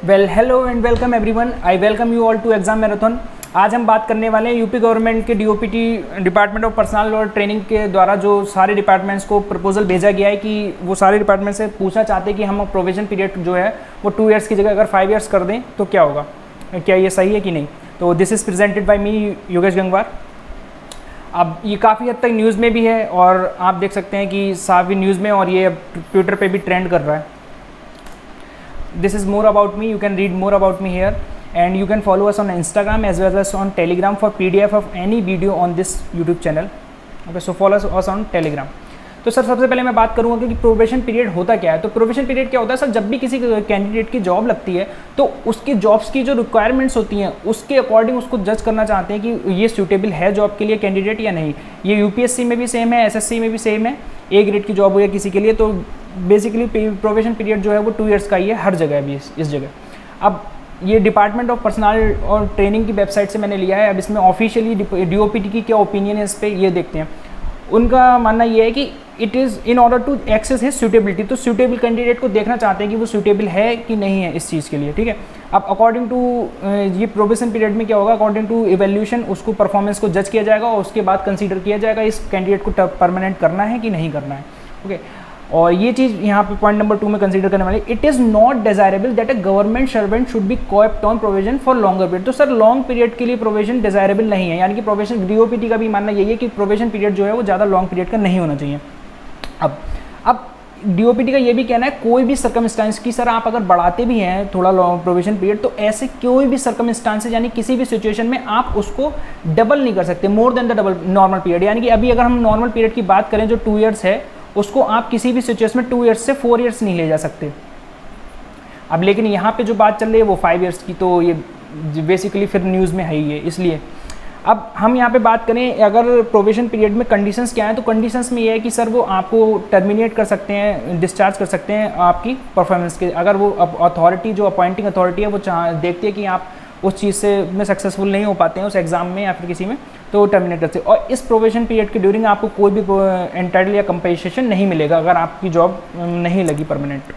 Well hello and welcome everyone, I welcome you all to exam marathon. आज हम बात करने वाले हैं यूपी गवर्नमेंट के डीओपीटी डिपार्टमेंट ऑफ पर्सनल और ट्रेनिंग के द्वारा जो सारे डिपार्टमेंट्स को प्रपोजल भेजा गया है कि वो सारे डिपार्टमेंट से पूछना चाहते हैं कि हम प्रोविजन पीरियड जो है वो 2 ईयर्स की जगह अगर 5 ईयर्स कर दें तो क्या होगा, क्या ये सही है कि नहीं। तो दिस इज़ प्रेजेंटेड बाय मी योगेश गंगवार। अब ये काफ़ी हद तक न्यूज़ में भी है और आप देख सकते हैं कि सारी न्यूज़ में, और ये अब ट्विटर पे भी ट्रेंड कर रहा है। This is more about me. You can read more about me here, and you can follow us on Instagram as well as on Telegram for PDF of any video on this YouTube channel. Okay, so follow us on Telegram. तो sir सबसे पहले मैं बात करूंगा कि probation period होता क्या है। तो प्रोबेशन पीरियड क्या होता है सर, जब भी किसी कैंडिडेट की जॉब लगती है तो उसकी जॉब्स की जो रिक्वायरमेंट्स होती हैं उसके अकॉर्डिंग उसको जज करना चाहते हैं कि ये सूटेबल है जॉब के लिए कैंडिडेट या नहीं। ये यूपीएससी में भी सेम है, एसएससी में भी सेम है। ए ग्रेड की जॉब हो या किसी के लिए तो बेसिकली प्रोबेशन पीरियड जो है वो 2 ईयर्स का ही है हर जगह भी इस जगह। अब ये डिपार्टमेंट ऑफ पर्सनल और ट्रेनिंग की वेबसाइट से मैंने लिया है। अब इसमें ऑफिशियली डीओपीटी की क्या ओपिनियन है इस पर ये देखते हैं। उनका मानना ये है कि it is in order to access his suitability, तो सूटेबल कैंडिडेट को देखना चाहते हैं कि वो सूटेबल है कि नहीं है इस चीज़ के लिए, ठीक है। अब अकॉर्डिंग टू ये प्रोबेशन पीरियड में क्या होगा, अकॉर्डिंग टू इवैल्यूएशन उसको परफॉर्मेंस को जज किया जाएगा और उसके बाद कंसीडर किया जाएगा इस कैंडिडेट को परमानेंट करना है कि नहीं करना है, ओके। और ये चीज़ यहाँ पे पॉइंट नंबर 2 में कंसीडर करने वाली, it is not desirable that a government servant should be kept on provision for longer period. तो सर लॉन्ग पीरियड के लिए प्रोविजन डिजायरेबल नहीं है, यानी कि प्रोविजन डीओपीटी का भी मानना यही है कि प्रोविजन पीरियड जो है वो ज़्यादा लॉन्ग पीरियड का नहीं होना चाहिए। अब डीओपीटी का ये भी कहना है कोई भी सर्कमस्टांस की सर आप अगर बढ़ाते भी हैं थोड़ा लॉन्ग प्रोविजन पीरियड तो ऐसे कोई भी सर्कमस्टांसेस यानी किसी भी सिचुएशन में आप उसको डबल नहीं कर सकते, more than the double normal period. यानी कि अभी अगर हम नॉर्मल पीरियड की बात करें जो 2 ईयर्स है उसको आप किसी भी सिचुएशन में 2 ईयर्स से 4 ईयर्स नहीं ले जा सकते। अब लेकिन यहाँ पे जो बात चल रही है वो 5 ईयर्स की, तो ये बेसिकली फिर न्यूज़ में है ही है। इसलिए अब हम यहाँ पे बात करें अगर प्रोबेशन पीरियड में कंडीशंस क्या हैं, तो कंडीशंस में ये है कि सर वो आपको टर्मिनेट कर सकते हैं, डिस्चार्ज कर सकते हैं आपकी परफॉर्मेंस के। अगर वो अथॉरिटी जो अपॉइंटिंग अथॉरिटी है वो देखती है कि आप उस चीज़ से में सक्सेसफुल नहीं हो पाते हैं उस एग्ज़ाम में या फिर किसी में, तो टर्मिनेट करते हैं। और इस प्रोबेशन पीरियड के ड्यूरिंग आपको कोई भी एंटाइटल या कंपेंसेशन नहीं मिलेगा अगर आपकी जॉब नहीं लगी परमानेंट।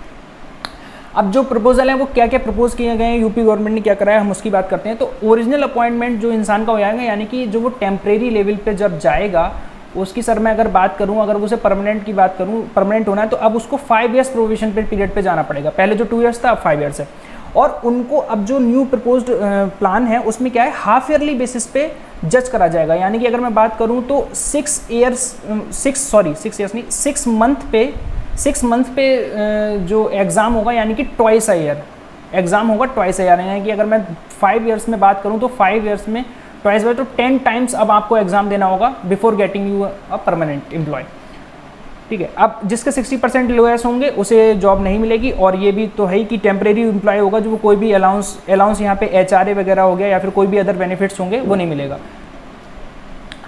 अब जो प्रपोजल है वो क्या क्या प्रपोज किए गए हैं, यूपी गवर्नमेंट ने क्या कराया, हम उसकी बात करते हैं। तो ओरिजिनल अपॉइंटमेंट जो इंसान का हो जाएगा, यानी कि जो वो टेम्परेरी लेवल पे जब जाएगा उसकी सर मैं अगर बात करूं, अगर उसे परमानेंट की बात करूं, परमानेंट होना है तो अब उसको 5 ईयर्स प्रोविजन पीरियड पे जाना पड़ेगा। पहले जो 2 ईयर्स था अब 5 ईयर्स है। और उनको अब जो न्यू प्रपोज्ड प्लान है उसमें क्या है, हाफ ईयरली बेसिस पे जज करा जाएगा। यानी कि अगर मैं बात करूं तो 6 मंथ पे जो एग्ज़ाम होगा यानी कि ट्वाइस अ ईयर एग्ज़ाम होगा, ट्वाइस अ ईयर। यानी कि अगर मैं 5 ईयर्स में बात करूं तो 5 ईयर्स में ट्वाइस बाय तो 10 टाइम्स अब आपको एग्ज़ाम देना होगा before getting you a permanent employ, ठीक है। अब जिसके 60% लोएस होंगे उसे जॉब नहीं मिलेगी। और ये भी तो है ही कि टेम्परेरी एम्प्लॉय होगा जो कोई भी अलाउंस यहाँ पे एचआरए वगैरह हो गया या फिर कोई भी अदर बेनिफिट्स होंगे वो नहीं मिलेगा।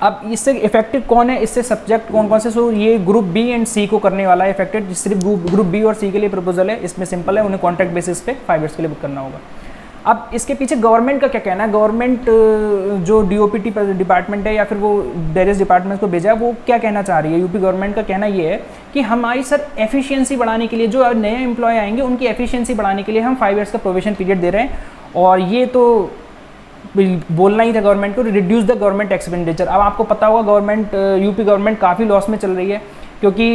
अब इससे इफेक्टेड कौन है, इससे सब्जेक्ट कौन कौन से, सो ये ग्रुप बी एंड सी को करने वाला है इफेक्टेड। सिर्फ ग्रुप बी और सी के लिए प्रपोजल है, इसमें सिंपल है, उन्हें कॉन्ट्रैक्ट बेसिस पे 5 ईयर्स के लिए बुक करना होगा। अब इसके पीछे गवर्नमेंट का क्या कहना है, गवर्नमेंट जो डीओपीटी डिपार्टमेंट है या फिर वो वेरियस डिपार्टमेंट्स को भेजा है वो क्या कहना चाह रही है। यूपी गवर्नमेंट का कहना ये है कि हमारी सर एफिशिएंसी बढ़ाने के लिए जो नए एम्प्लॉय आएंगे उनकी एफिशिएंसी बढ़ाने के लिए हम 5 ईयर्स का प्रोबेशन पीरियड दे रहे हैं। और ये तो बोलना ही था गवर्नमेंट को, रिड्यूस द गवर्नमेंट एक्सपेंडिचर। अब आपको पता होगा गवर्नमेंट यूपी गवर्नमेंट काफ़ी लॉस में चल रही है क्योंकि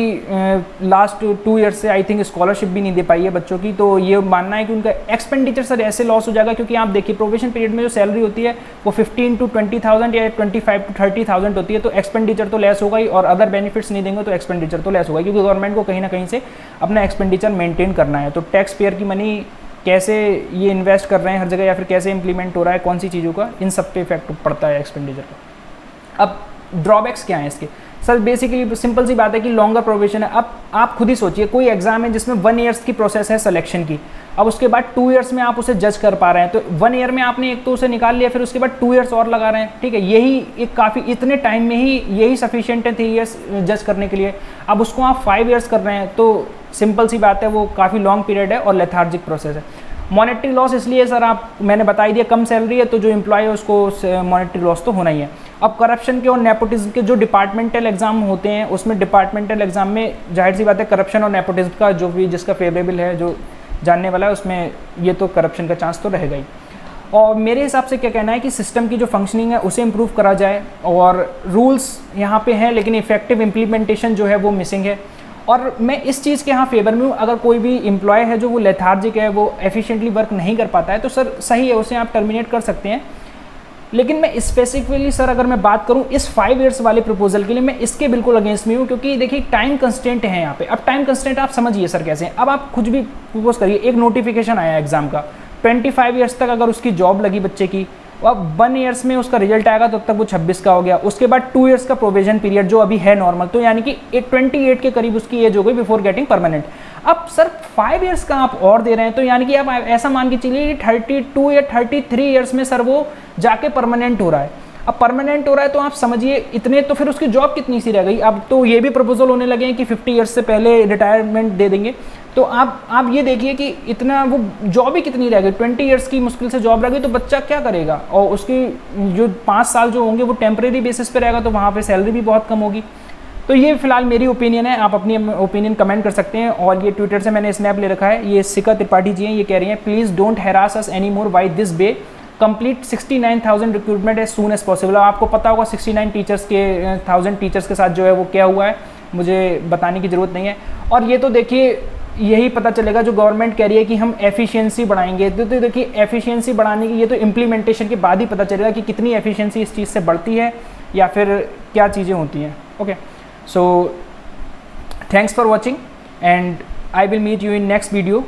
लास्ट 2 ईयर्स से आई थिंक स्कॉलरशिप भी नहीं दे पाई है बच्चों की। तो ये मानना है कि उनका एक्सपेंडिचर सर ऐसे लॉस हो जाएगा क्योंकि आप देखिए प्रोबेशन पीरियड में जो सैलरी होती है वो 15 to 20,000 या 25 to 30,000 होती है। तो एक्सपेंडिचर तो लेस होगा ही और अदर बेनिफिट्स नहीं देंगे तो एक्सपेंडिचर तो लेस होगा, क्योंकि गवर्नमेंट को कहीं ना कहीं से अपना एक्सपेंडिचर मेंटेन करना है। तो टैक्स पेयर की मनी कैसे ये इन्वेस्ट कर रहे हैं हर जगह या फिर कैसे इंप्लीमेंट हो रहा है कौन सी चीज़ों का, इन सब पे इफेक्ट पड़ता है एक्सपेंडिचर का। अब ड्रॉबैक्स क्या हैं इसके, सर बेसिकली सिंपल सी बात है कि लॉन्गर प्रोबेशन है। अब आप खुद ही सोचिए कोई एग्जाम है जिसमें 1 ईयर्स की प्रोसेस है सिलेक्शन की, अब उसके बाद 2 ईयर्स में आप उसे जज कर पा रहे हैं। तो 1 ईयर में आपने एक तो उसे निकाल लिया, फिर उसके बाद 2 ईयर्स और लगा रहे हैं, ठीक है। यही एक काफ़ी इतने टाइम में ही यही सफिशिएंट है 3 ईयर्स जज करने के लिए। अब उसको आप 5 ईयर्स कर रहे हैं तो सिंपल सी बात है वो काफ़ी लॉन्ग पीरियड है और लेथार्जिक प्रोसेस है। मॉनेटरी लॉस इसलिए सर आप मैंने बता ही दिया, कम सैलरी है तो जो एम्प्लॉय है उसको मॉनेटरी लॉस तो होना ही है। अब करप्शन के और नेपोटिज्म के जो डिपार्टमेंटल एग्जाम होते हैं उसमें डिपार्टमेंटल एग्जाम में जाहिर सी बात है करप्शन और नेपोटिज्म का जो भी जिसका फेवरेबल है जो जानने वाला है, उसमें ये तो करप्शन का चांस तो रहेगा ही। और मेरे हिसाब से क्या कहना है कि सिस्टम की जो फंक्शनिंग है उसे इम्प्रूव करा जाए, और रूल्स यहाँ पे हैं लेकिन इफेक्टिव इम्प्लीमेंटेशन जो है वो मिसिंग है। और मैं इस चीज़ के यहाँ फेवर में हूँ, अगर कोई भी एम्प्लॉय है जो वो लेथार्जिक है, वो एफिशिएंटली वर्क नहीं कर पाता है, तो सर सही है, उसे आप टर्मिनेट कर सकते हैं। लेकिन मैं स्पेसिफिकली सर अगर मैं बात करूं इस 5 इयर्स वाले प्रपोजल के लिए, मैं इसके बिल्कुल अगेंस्ट में हूं, क्योंकि देखिए टाइम कंस्टेंट है यहाँ पे। अब टाइम कंस्टेंट आप समझिए सर कैसे, अब आप कुछ भी प्रपोज करिए, एक नोटिफिकेशन आया एग्जाम का, 25 इयर्स तक अगर उसकी जॉब लगी बच्चे की, अब 1 ईयर्स में उसका रिजल्ट आएगा तो तब तक वो 26 का हो गया, उसके बाद 2 इयर्स का प्रोविजन पीरियड जो अभी है नॉर्मल, तो यानी कि 28 के करीब उसकी एज हो गई बिफोर गेटिंग परमानेंट। अब सर 5 इयर्स का आप और दे रहे हैं, तो यानी कि आप ऐसा मान के चलिए कि 32 या 33 इयर्स में सर वो जाके परमानेंट हो रहा है। अब परमानेंट हो रहा है तो आप समझिए इतने, तो फिर उसकी जॉब कितनी सी रह गई। अब तो ये भी प्रपोजल होने लगे हैं कि 50 इयर्स से पहले रिटायरमेंट दे देंगे, तो आप ये देखिए कि इतना वो जॉब ही कितनी रह गई, 20 इयर्स की मुश्किल से जॉब रह गई, तो बच्चा क्या करेगा। और उसकी जो 5 साल जो होंगे वो टेम्परेरी बेसिस पे रहेगा, तो वहाँ पे सैलरी भी बहुत कम होगी। तो ये फिलहाल मेरी ओपिनियन है, आप अपनी ओपिनियन कमेंट कर सकते हैं। और ये ट्विटर से मैंने स्नैप ले रखा है, ये शिखा त्रिपाठी जी हैं, ये कह रही हैं please don't harass us any more by this bay, complete 69,000 recruitment as soon as possible. आपको पता होगा 69 टीचर्स के 1000 टीचर्स के साथ जो है वो क्या हुआ है, मुझे बताने की ज़रूरत नहीं है। और ये तो देखिए यही पता चलेगा जो गवर्नमेंट कह रही है कि हम एफिशिएंसी बढ़ाएंगे, तो देखिए एफिशिएंसी बढ़ाने की ये तो इम्प्लीमेंटेशन के बाद ही पता चलेगा कि कितनी एफिशिएंसी इस चीज़ से बढ़ती है या फिर क्या चीज़ें होती हैं। Okay, so thanks for watching and I will meet you in next video.